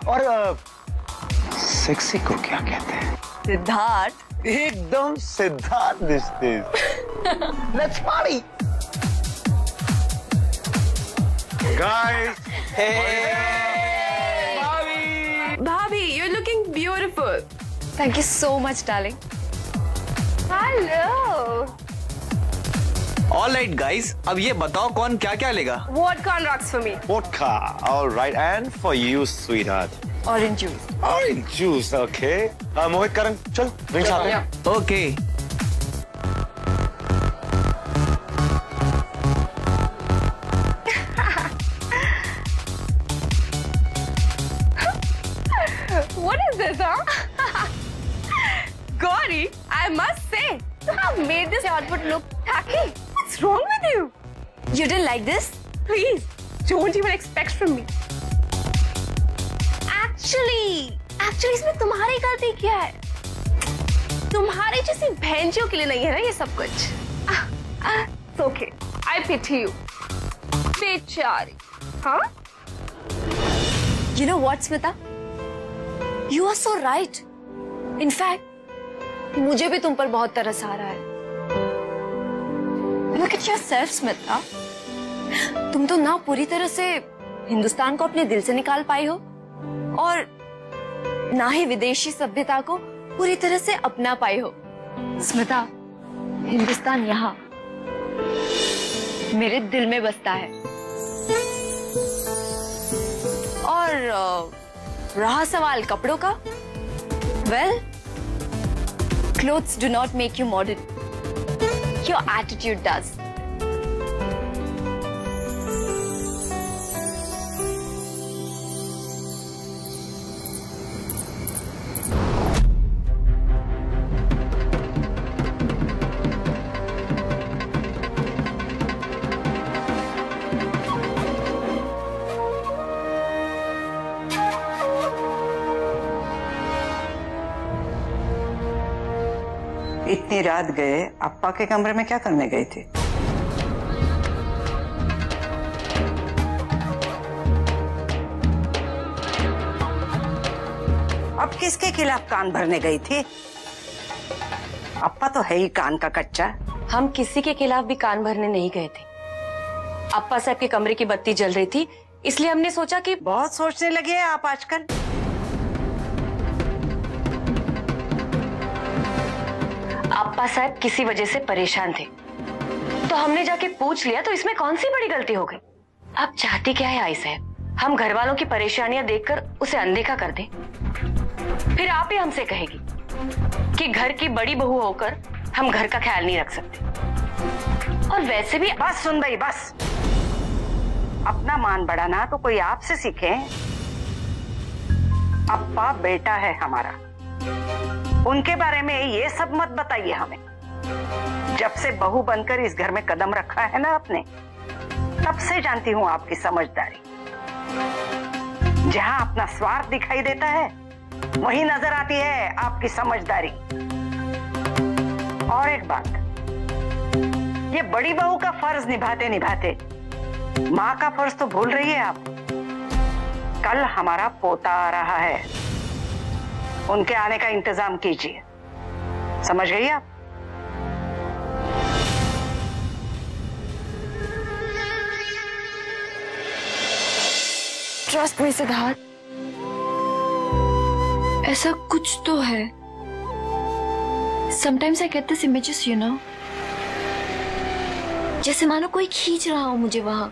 और सेक्सी को क्या कहते हैं? सिद्धार्थ। एकदम सिद्धार्थ दिसते। Let's party guys. भाभी, you're looking beautiful. Thank you so much, darling. Hello. All right, guys. अब ये बताओ कौन क्या क्या लेगा? Vodka and rocks for me. Vodka, all right, and for you, sweetheart. Orange juice. Orange juice, okay. मोहित करण, चल drinks आते हैं. Okay. What is this, huh? Gauri, I must say, you have made this outfit look tacky. What's wrong with you? You didn't like this? Please, don't even expect from me. Actually, इसमें तुम्हारी गलती क्या है? तुम्हारी जैसी बहनचियों के लिए नहीं है ना ये सब कुछ. It's okay. I pity you. बेचारी. हाँ? You know what, Smita? You are so right. In fact, मुझे भी तुम पर बहुत तरस आ रहा है. Look at yourself, Smita. तुम तो ना पूरी तरह से हिंदुस्तान को अपने दिल से निकाल पाई हो और ना ही विदेशी सभ्यता को पूरी तरह से अपना पाई हो. स्मिता, हिंदुस्तान यहाँ मेरे दिल में बसता है. और रहा सवाल कपड़ों का, well, clothes do not make you modern. Your attitude does. इतनी रात गए अप्पा के कमरे में क्या करने गई थी? अब किसके खिलाफ कान भरने गई थी? अप्पा तो है ही कान का कच्चा. हम किसी के खिलाफ भी कान भरने नहीं गए थे. अप्पा साहब के कमरे की बत्ती जल रही थी, इसलिए हमने सोचा कि बहुत सोचने लगे हैं आप आजकल. अप्पा साहब किसी वजह से परेशान थे, तो हमने जाके पूछ लिया, तो इसमें कौन सी बड़ी गलती हो गई? अब चाहती क्या है आई साहब? हम घर वालों की परेशानियां देखकर उसे अनदेखा कर दें? फिर आप ही हमसे कहेगी कि घर की बड़ी बहू होकर हम घर का ख्याल नहीं रख सकते. और वैसे भी बस सुन भाई, बस. अपना मान बढ़ाना तो कोई आपसे सीखे. अप्पा बेटा है हमारा, उनके बारे में ये सब मत बताइए हमें. जब से बहू बनकर इस घर में कदम रखा है ना आपने, तब से जानती हूँ आपकी समझदारी. जहाँ अपना स्वार्थ दिखाई देता है, वही नजर आती है आपकी समझदारी. और एक बात, ये बड़ी बहू का फर्ज निभाते निभाते माँ का फर्ज तो भूल रही है आप. कल हमारा पोता आ रहा है, उनके आने का इंतजाम कीजिए. समझ गई आप? ट्रस्ट मी सिद्धार्थ, ऐसा कुछ तो है. Sometimes I get this images, you know, जैसे मानो कोई खींच रहा हो मुझे वहां.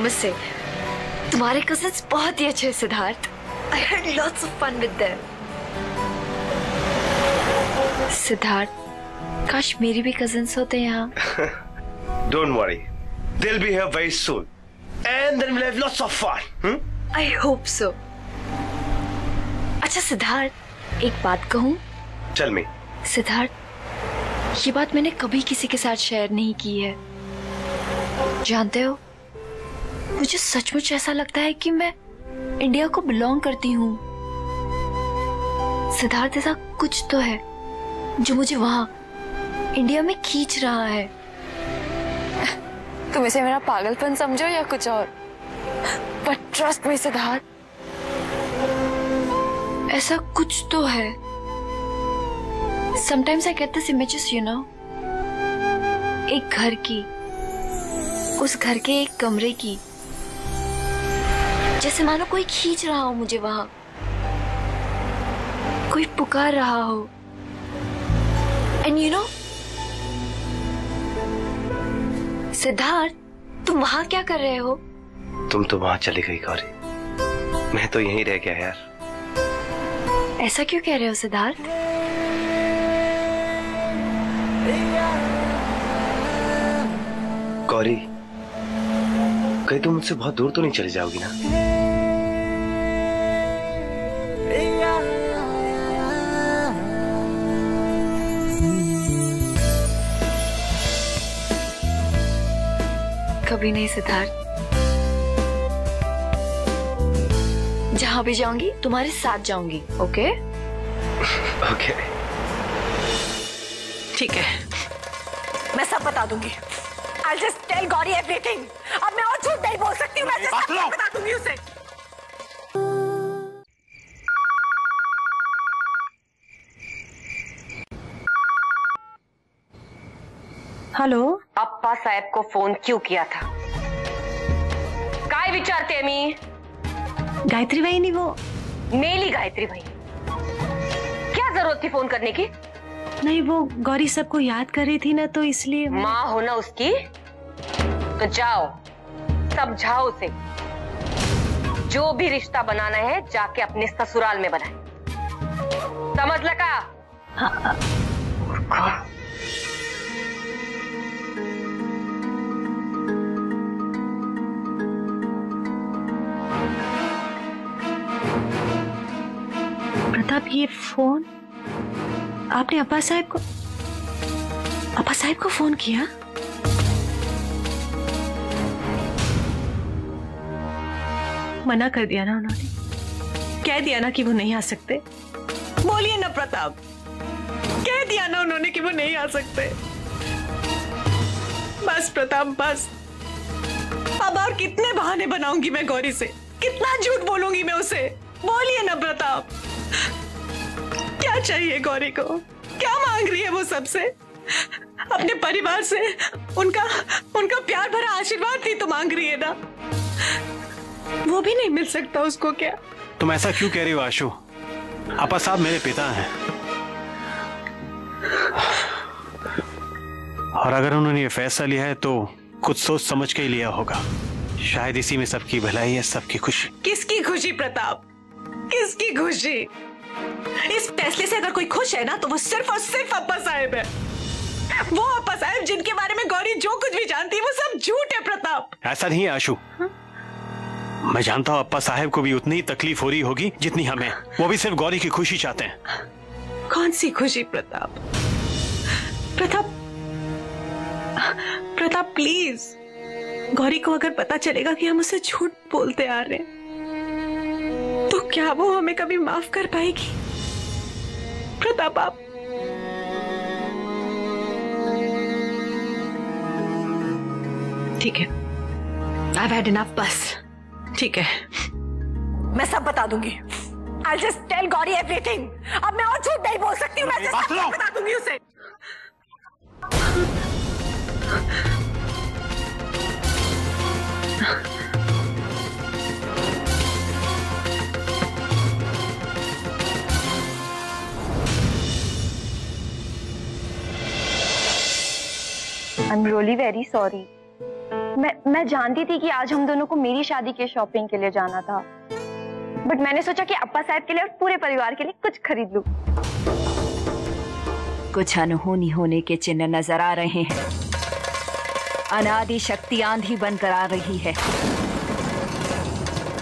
नमस्ते। तुम्हारे कजिन्स बहुत ही अच्छे हैं Siddharth. I had lots of fun with them. Siddharth, काश मेरी भी कजिन्स होते यहाँ। Don't worry, they'll be here very soon, and then we'll have lots of fun. I hope so. अच्छा सिद्धार्थ, एक बात कहूँ? Tell me. सिद्धार्थ, ये बात मैंने कभी किसी के साथ शेयर नहीं की है। जानते हो, मुझे सचमुच ऐसा लगता है कि मैं इंडिया को बिलोंग करती हूँ। सिद्धार्थ, ऐसा कुछ तो है जो मुझे वहां इंडिया में खींच रहा है। तुम इसे मेरा पागलपन समझो या कुछ और, बट ट्रस्ट मी सिद्धार्थ, ऐसा कुछ तो है। Sometimes I get this images, you know, एक घर की, उस घर के एक कमरे की, जैसे मानो कोई खींच रहा हो मुझे वहां, कोई पुकार रहा हो। एंड यू नो सिद्धार्थ, तुम वहां क्या कर रहे हो? तुम तो वहां चली गई गौरी, मैं तो यहीं रह गया यार। ऐसा क्यों कह रहे हो सिद्धार्थ? गौरी, कहीं तुम मुझसे बहुत दूर तो नहीं चली जाओगी ना? कभी नहीं सिद्धार्थ, जहां भी जाऊंगी तुम्हारे साथ जाऊंगी। ओके? ओके। ठीक है, मैं सब बता दूंगी। I'll just tell Gauri everything. अब मैं और झूठ नहीं बोल सकती हूँ, मैं just सब बता दूंगी उसे। हेलो, अप्पा साहेब को फोन क्यों किया था? काय विचारते मी? गायत्री वहिनी वो मेली गायत्री भाई, क्या जरूरत थी फोन करने की? नहीं, वो गौरी सबको याद कर रही थी ना, तो इसलिए। माँ हो ना उसकी, तो जाओ समझाओ उसे, जो भी रिश्ता बनाना है जाके अपने ससुराल में बनाए। समझ लगा? प्रताप, ये फोन आपने अप्पा साहब को फोन किया? मना कर दिया ना उन्होंने? कह दिया ना कि वो नहीं आ सकते? बोलिए ना प्रताप, कह दिया ना उन्होंने कि वो नहीं आ सकते? बस प्रताप बस, अब और कितने बहाने बनाऊंगी मैं गौरी से, कितना झूठ बोलूंगी मैं उसे? बोलिए ना प्रताप, क्या चाहिए गौरी को? क्या मांग रही है वो सबसे? अपने परिवार से उनका प्यार भरा आशीर्वाद भी तो मांग रही है ना? वो भी नहीं मिल सकता उसको क्या? तुम ऐसा क्यों कह रही हो आशु? अप्पा साहब मेरे पिता हैं, और अगर उन्होंने ये फैसला लिया है तो कुछ सोच समझ के ही लिया होगा। शायद इसी में सबकी भलाई है, सबकी खुशी। किसकी खुशी प्रताप, किसकी खुशी? इस फैसले से अगर कोई खुश है ना, तो वो सिर्फ और सिर्फ अप्पा साहब है। वो अप्पा साहब जिनके बारे में गौरी जो कुछ भी जानती है वो सब झूठ है प्रताप। ऐसा नहीं है आशु, मैं जानता हूँ अप्पा साहब को भी उतनी ही तकलीफ हो रही होगी जितनी हमें। वो भी सिर्फ गौरी की खुशी चाहते हैं। कौन सी खुशी प्रताप? प्रताप प्लीज, गौरी को अगर पता चलेगा कि हम उसे झूठ बोलते आ रहे हैं, तो क्या वो हमें कभी माफ कर पाएगी? प्रताप आप ठीक है, I've had enough, बस ठीक है, मैं सब बता दूंगी। I'll just tell Gauri everything. अब मैं और झूठ नहीं बोल सकती हूँ, मैं just सब बता दूंगी उसे। I'm really very sorry. मैं जानती थी कि आज हम दोनों को मेरी शादी के शॉपिंग के लिए जाना था, बट मैंने सोचा कि अप्पा साहब के लिए और पूरे परिवार के लिए कुछ खरीद लूं। कुछ अनहोनी होने के चिन्ह नजर आ रहे हैं। अनादि शक्ति आंधी बनकर आ रही है।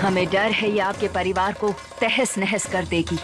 हमें डर है ये आपके परिवार को तहस नहस कर देगी।